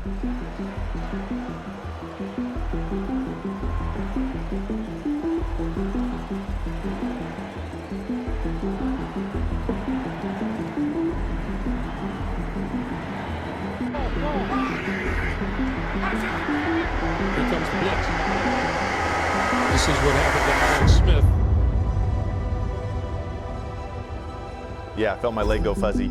Here comes the blitz. This is what happened to Alex Smith. Yeah, I felt my leg go fuzzy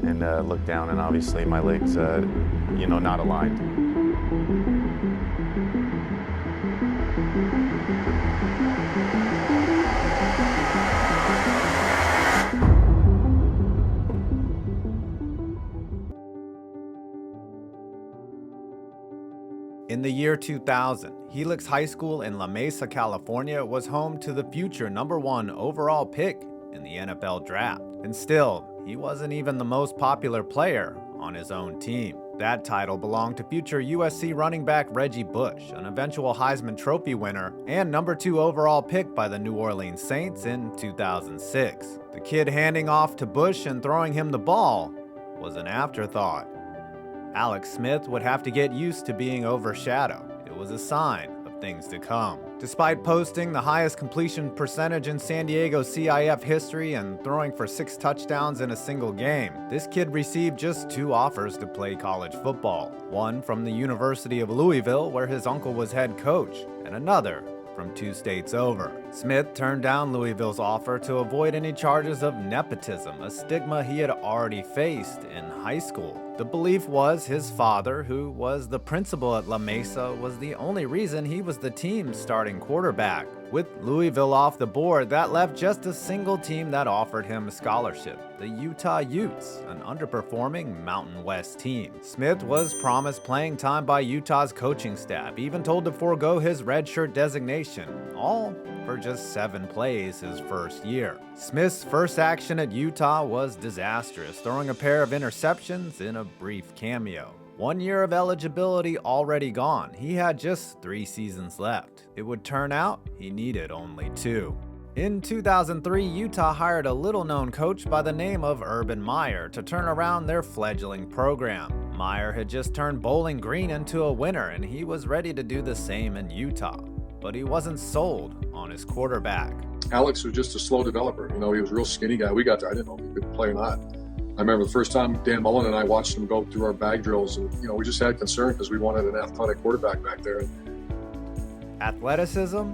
and looked down, and obviously my leg's, not aligned. In the year 2000, Helix High School in La Mesa, California was home to the future #1 overall pick in the NFL draft. And still, he wasn't even the most popular player on his own team. That title belonged to future USC running back Reggie Bush, an eventual Heisman Trophy winner and #2 overall pick by the New Orleans Saints in 2006. The kid handing off to Bush and throwing him the ball was an afterthought. Alex Smith would have to get used to being overshadowed. It was a sign of things to come. Despite posting the highest completion percentage in San Diego CIF history and throwing for 6 touchdowns in a single game, this kid received just 2 offers to play college football. One from the University of Louisville, where his uncle was head coach, and another from 2 states over. Smith turned down Louisville's offer to avoid any charges of nepotism, a stigma he had already faced in high school. The belief was his father, who was the principal at La Mesa, was the only reason he was the team's starting quarterback. With Louisville off the board, that left just a single team that offered him a scholarship, the Utah Utes, an underperforming Mountain West team. Smith was promised playing time by Utah's coaching staff, even told to forego his redshirt designation, all for just 7 plays his first year. Smith's first action at Utah was disastrous, throwing a pair of interceptions in a brief cameo. 1 year of eligibility already gone. He had just 3 seasons left. It would turn out he needed only 2. In 2003, Utah hired a little-known coach by the name of Urban Meyer to turn around their fledgling program. Meyer had just turned Bowling Green into a winner, and he was ready to do the same in Utah. But he wasn't sold on his quarterback. Alex was just a slow developer. He was a real skinny guy. We got there. I didn't know if he could play or not. I remember the first time Dan Mullen and I watched him go through our bag drills, and we just had concern because we wanted an athletic quarterback back there. Athleticism?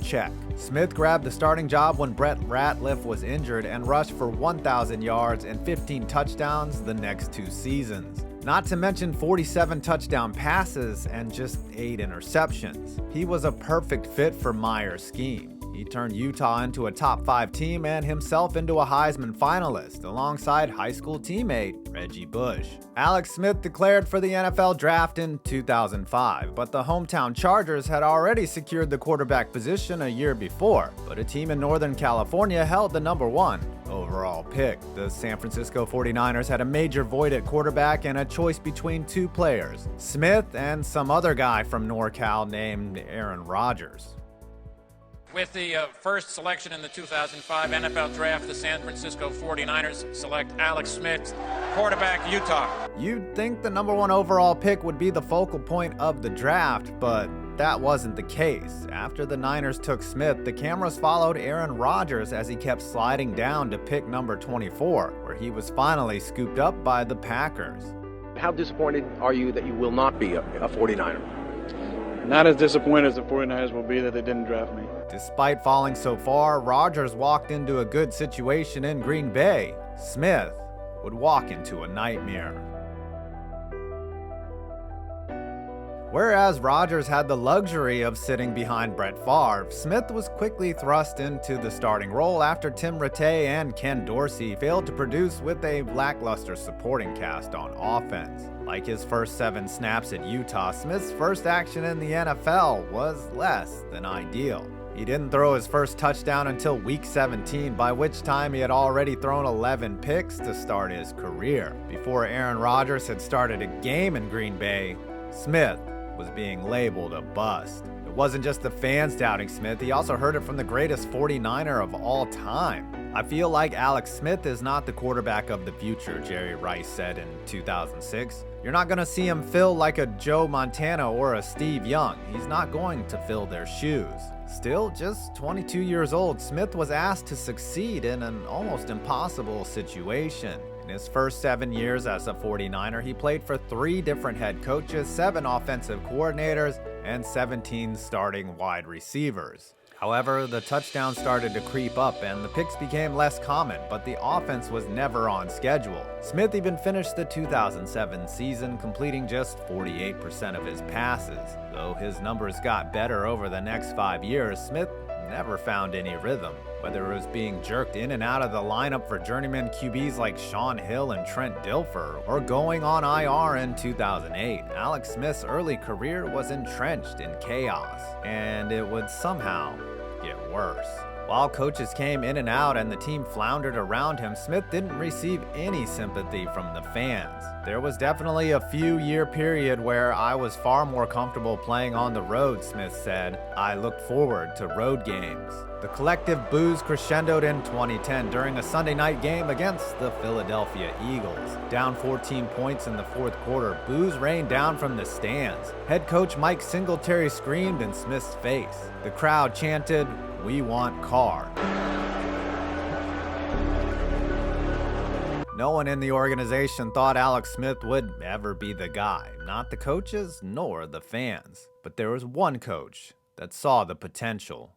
Check. Smith grabbed the starting job when Brett Ratliff was injured and rushed for 1,000 yards and 15 touchdowns the next 2 seasons. Not to mention 47 touchdown passes and just 8 interceptions. He was a perfect fit for Meyer's scheme. He turned Utah into a top 5 team and himself into a Heisman finalist alongside high school teammate Reggie Bush. Alex Smith declared for the NFL draft in 2005, but the hometown Chargers had already secured the quarterback position a year before. But a team in Northern California held the #1 overall pick. The San Francisco 49ers had a major void at quarterback and a choice between 2 players, Smith and some other guy from NorCal named Aaron Rodgers. With the first selection in the 2005 NFL Draft, the San Francisco 49ers select Alex Smith, quarterback, Utah. You'd think the #1 overall pick would be the focal point of the draft, but that wasn't the case. After the Niners took Smith, the cameras followed Aaron Rodgers as he kept sliding down to pick number 24, where he was finally scooped up by the Packers. How disappointed are you that you will not be a 49er? Not as disappointed as the 49ers will be that they didn't draft me. Despite falling so far, Rodgers walked into a good situation in Green Bay. Smith would walk into a nightmare. Whereas Rodgers had the luxury of sitting behind Brett Favre, Smith was quickly thrust into the starting role after Tim Rattay and Ken Dorsey failed to produce with a lackluster supporting cast on offense. Like his first 7 snaps at Utah, Smith's first action in the NFL was less than ideal. He didn't throw his first touchdown until week 17, by which time he had already thrown 11 picks to start his career. Before Aaron Rodgers had started a game in Green Bay, Smith was being labeled a bust. It wasn't just the fans doubting Smith, he also heard it from the greatest 49er of all time. "I feel like Alex Smith is not the quarterback of the future," Jerry Rice said in 2006. You're not going to see him fill like a Joe Montana or a Steve Young. He's not going to fill their shoes. Still, just 22 years old, Smith was asked to succeed in an almost impossible situation. In his first 7 years as a 49er, he played for 3 different head coaches, 7 offensive coordinators, and 17 starting wide receivers. However, the touchdowns started to creep up and the picks became less common, but the offense was never on schedule. Smith even finished the 2007 season completing just 48% of his passes. Though his numbers got better over the next 5 years, Smith never found any rhythm. Whether it was being jerked in and out of the lineup for journeyman QBs like Sean Hill and Trent Dilfer, or going on IR in 2008, Alex Smith's early career was entrenched in chaos, and it would somehow get worse. While coaches came in and out and the team floundered around him, Smith didn't receive any sympathy from the fans. There was definitely a few-year period where I was far more comfortable playing on the road, Smith said. I looked forward to road games. The collective boos crescendoed in 2010 during a Sunday night game against the Philadelphia Eagles. Down 14 points in the fourth quarter, boos rained down from the stands. Head coach Mike Singletary screamed in Smith's face. The crowd chanted, "We want Carr." No one in the organization thought Alex Smith would ever be the guy, not the coaches nor the fans. But there was one coach that saw the potential.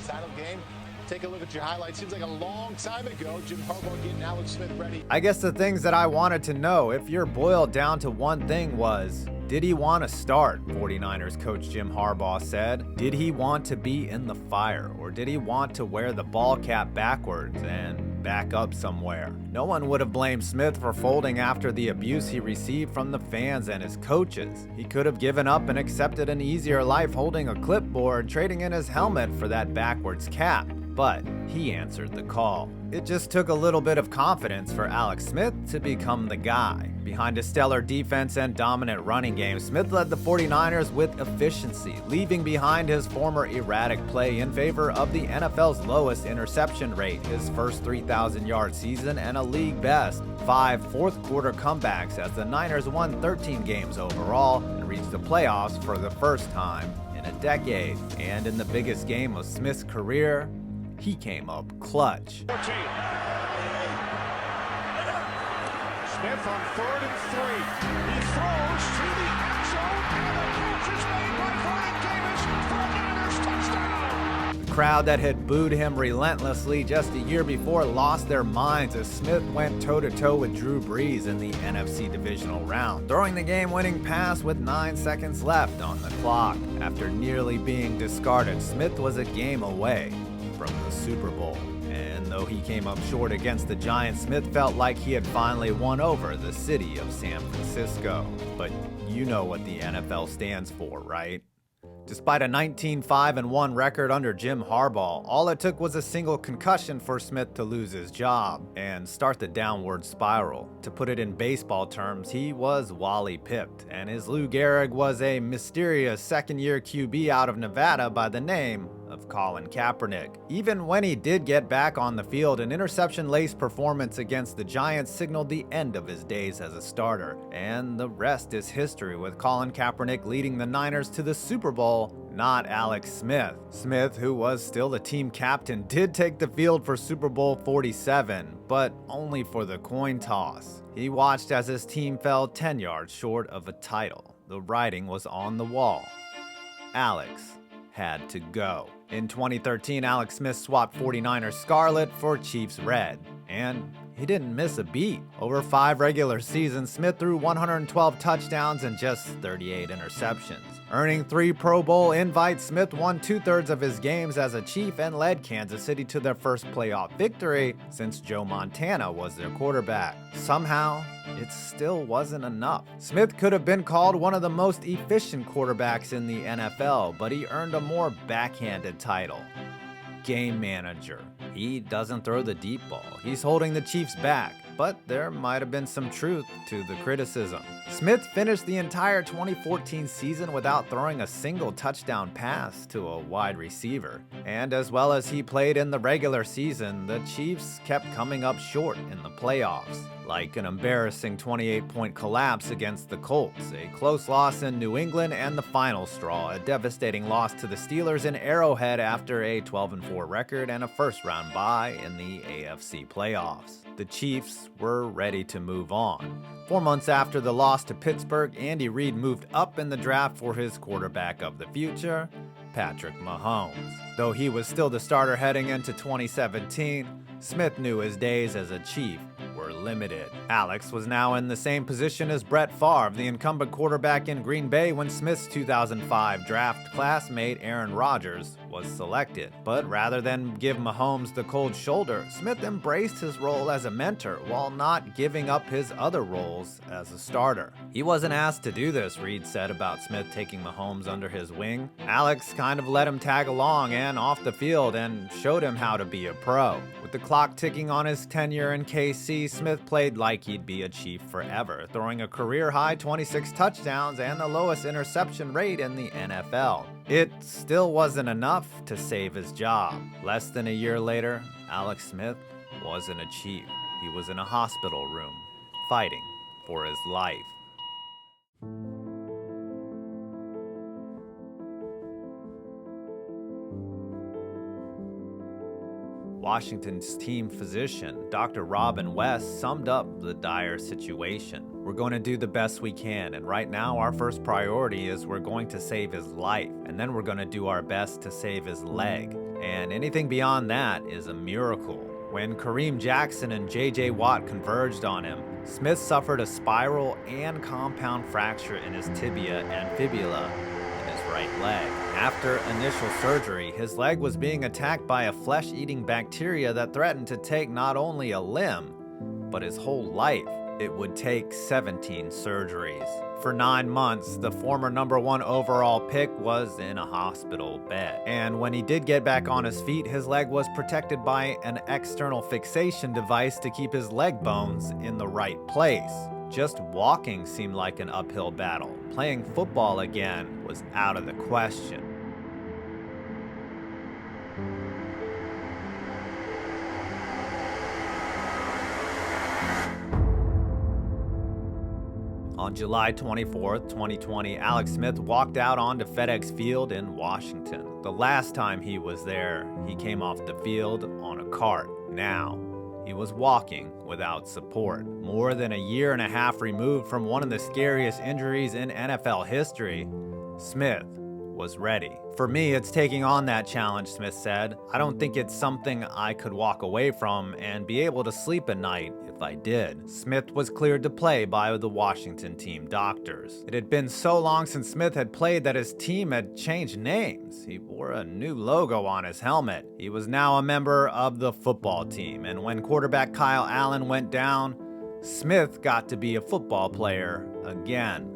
Title game. Take a look at your highlights. Seems like a long time ago, Jim Harbaugh getting Alex Smith ready. I guess the things that I wanted to know, if you're boiled down to one thing, was, did he want to start? 49ers coach Jim Harbaugh said. Did he want to be in the fire, or did he want to wear the ball cap backwards and back up somewhere? No one would have blamed Smith for folding after the abuse he received from the fans and his coaches. He could have given up and accepted an easier life holding a clipboard, trading in his helmet for that backwards cap. But he answered the call. It just took a little bit of confidence for Alex Smith to become the guy. Behind a stellar defense and dominant running game, Smith led the 49ers with efficiency, leaving behind his former erratic play in favor of the NFL's lowest interception rate, his first 3,000-yard season, and a league best 5 fourth-quarter comebacks as the Niners won 13 games overall and reached the playoffs for the first time in a decade. And in the biggest game of Smith's career, he came up clutch. 14. Smith on 3rd and 3. He throws to the end zone, and the catch is made by Brian Davis for a Niners touchdown. The crowd that had booed him relentlessly just a year before lost their minds as Smith went toe-to-toe with Drew Brees in the NFC divisional round, throwing the game-winning pass with 9 seconds left on the clock. After nearly being discarded, Smith was a game away from the Super Bowl. And though he came up short against the Giants, Smith felt like he had finally won over the city of San Francisco. But you know what the NFL stands for, right? Despite a 19-5-1 record under Jim Harbaugh, all it took was a single concussion for Smith to lose his job and start the downward spiral. To put it in baseball terms, he was Wally pipped, and his Lou Gehrig was a mysterious second-year QB out of Nevada by the name of Colin Kaepernick. Even when he did get back on the field, an interception-laced performance against the Giants signaled the end of his days as a starter. And the rest is history, with Colin Kaepernick leading the Niners to the Super Bowl, not Alex Smith. Smith, who was still the team captain, did take the field for Super Bowl 47, but only for the coin toss. He watched as his team fell 10 yards short of a title. The writing was on the wall. Alex had to go. In 2013, Alex Smith swapped 49ers Scarlet for Chiefs Red, and he didn't miss a beat. Over 5 regular seasons, Smith threw 112 touchdowns and just 38 interceptions. Earning 3 Pro Bowl invites, Smith won 2/3 of his games as a Chief and led Kansas City to their first playoff victory since Joe Montana was their quarterback. Somehow, it still wasn't enough. Smith could have been called one of the most efficient quarterbacks in the NFL, but he earned a more backhanded title: game manager. He doesn't throw the deep ball. He's holding the Chiefs back. but there might have been some truth to the criticism. Smith finished the entire 2014 season without throwing a single touchdown pass to a wide receiver. And as well as he played in the regular season, the Chiefs kept coming up short in the playoffs, like an embarrassing 28-point collapse against the Colts, a close loss in New England, and the final straw, a devastating loss to the Steelers in Arrowhead after a 12-4 record and a first-round bye in the AFC playoffs. The Chiefs were ready to move on. 4 months after the loss to Pittsburgh, Andy Reid moved up in the draft for his quarterback of the future, Patrick Mahomes. Though he was still the starter heading into 2017, Smith knew his days as a Chief were limited. Alex was now in the same position as Brett Favre, the incumbent quarterback in Green Bay, when Smith's 2005 draft classmate Aaron Rodgers was selected. But rather than give Mahomes the cold shoulder, Smith embraced his role as a mentor while not giving up his other roles as a starter. He wasn't asked to do this, Reid said about Smith taking Mahomes under his wing. Alex kind of let him tag along and off the field and showed him how to be a pro. With the clock ticking on his tenure in KC, Smith played like he'd be a Chief forever, throwing a career-high 26 touchdowns and the lowest interception rate in the NFL. It still wasn't enough to save his job. Less than a year later, Alex Smith wasn't a Chief. He was in a hospital room, fighting for his life. Washington's team physician, Dr. Robin West, summed up the dire situation. We're going to do the best we can, and right now our first priority is we're going to save his life, and then we're going to do our best to save his leg. And anything beyond that is a miracle. When Kareem Jackson and J.J. Watt converged on him, Smith suffered a spiral and compound fracture in his tibia and fibula in his right leg. After initial surgery, his leg was being attacked by a flesh-eating bacteria that threatened to take not only a limb, but his whole life. It would take 17 surgeries. For 9 months, the former #1 overall pick was in a hospital bed. And when he did get back on his feet, his leg was protected by an external fixation device to keep his leg bones in the right place. Just walking seemed like an uphill battle. Playing football again was out of the question. On July 24, 2020, Alex Smith walked out onto FedEx Field in Washington. The last time he was there, he came off the field on a cart. Now, he was walking without support. More than a year and a half removed from one of the scariest injuries in NFL history, Smith was ready. For me, it's taking on that challenge, Smith said. I don't think it's something I could walk away from and be able to sleep at night if I did. Smith was cleared to play by the Washington team doctors. It had been so long since Smith had played that his team had changed names. He wore a new logo on his helmet. He was now a member of the football team, and when quarterback Kyle Allen went down, Smith got to be a football player again.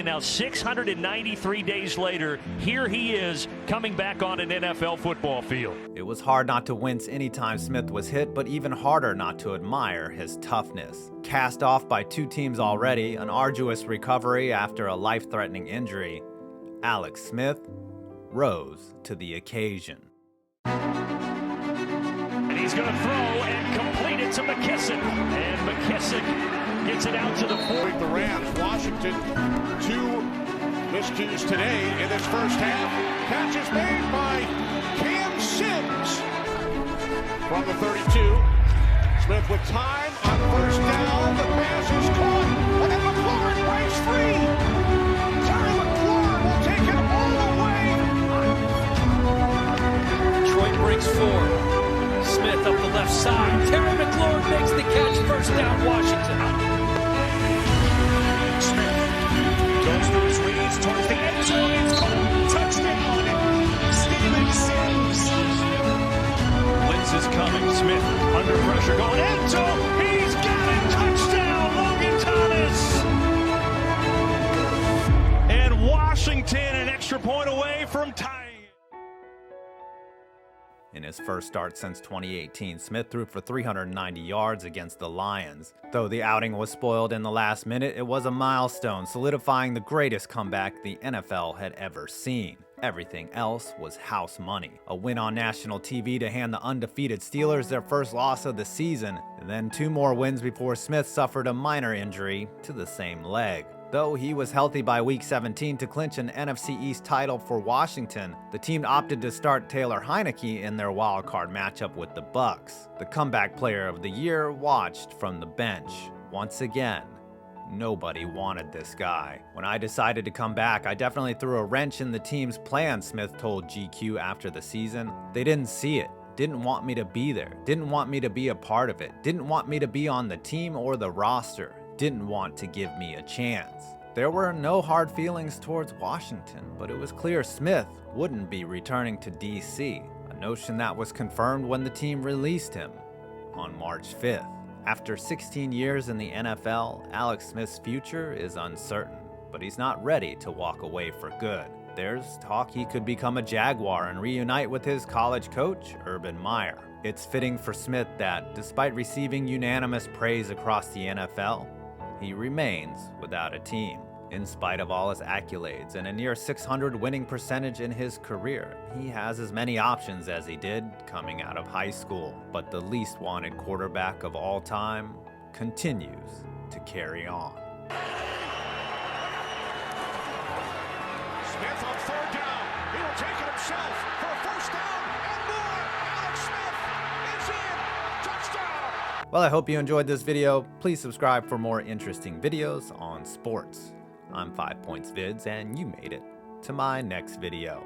Now 693 days later, here he is coming back on an NFL football field. It was hard not to wince anytime Smith was hit, but even harder not to admire his toughness. Cast off by 2 teams already, an arduous recovery after a life-threatening injury, Alex Smith rose to the occasion. And he's going to throw and complete it to McKissick. And McKissick gets it out to the 4. The Rams, Washington, 2 miscues today in this first half. Catch is made by Cam Sims from the 32. Smith with time on first down. The pass is caught, and then McLaurin breaks free. Terry McLaurin will take it all the way. Detroit breaks 4. Smith up the left side. Terry McLaurin makes the catch. First down, Washington. Goes through his reads towards the end zone. It's called touchdown. Steven Sims. Blitz is coming. Smith under pressure going into. He's got it. Touchdown, Logan Thomas. And Washington an extra point away from tying. In his first start since 2018, Smith threw for 390 yards against the Lions. Though the outing was spoiled in the last minute, it was a milestone, solidifying the greatest comeback the NFL had ever seen. Everything else was house money. A win on national TV to hand the undefeated Steelers their first loss of the season, and then 2 more wins before Smith suffered a minor injury to the same leg. Though he was healthy by week 17 to clinch an NFC East title for Washington, the team opted to start Taylor Heineke in their wildcard matchup with the Bucs. The comeback player of the year watched from the bench. Once again, nobody wanted this guy. When I decided to come back, I definitely threw a wrench in the team's plan, Smith told GQ after the season. They didn't see it, didn't want me to be there, didn't want me to be a part of it, didn't want me to be on the team or the roster, didn't want to give me a chance. There were no hard feelings towards Washington, but it was clear Smith wouldn't be returning to DC, a notion that was confirmed when the team released him on March 5th. After 16 years in the NFL, Alex Smith's future is uncertain, but he's not ready to walk away for good. There's talk he could become a Jaguar and reunite with his college coach, Urban Meyer. It's fitting for Smith that, despite receiving unanimous praise across the NFL, he remains without a team. In spite of all his accolades and a near .600 winning percentage in his career, he has as many options as he did coming out of high school. But the least wanted quarterback of all time continues to carry on. Smith on 3rd down. He will take it himself for a 1st down and more. Alex Smith is in. Touchdown. Well, I hope you enjoyed this video. Please subscribe for more interesting videos on sports. I'm 5 Points Vids, and you made it to my next video.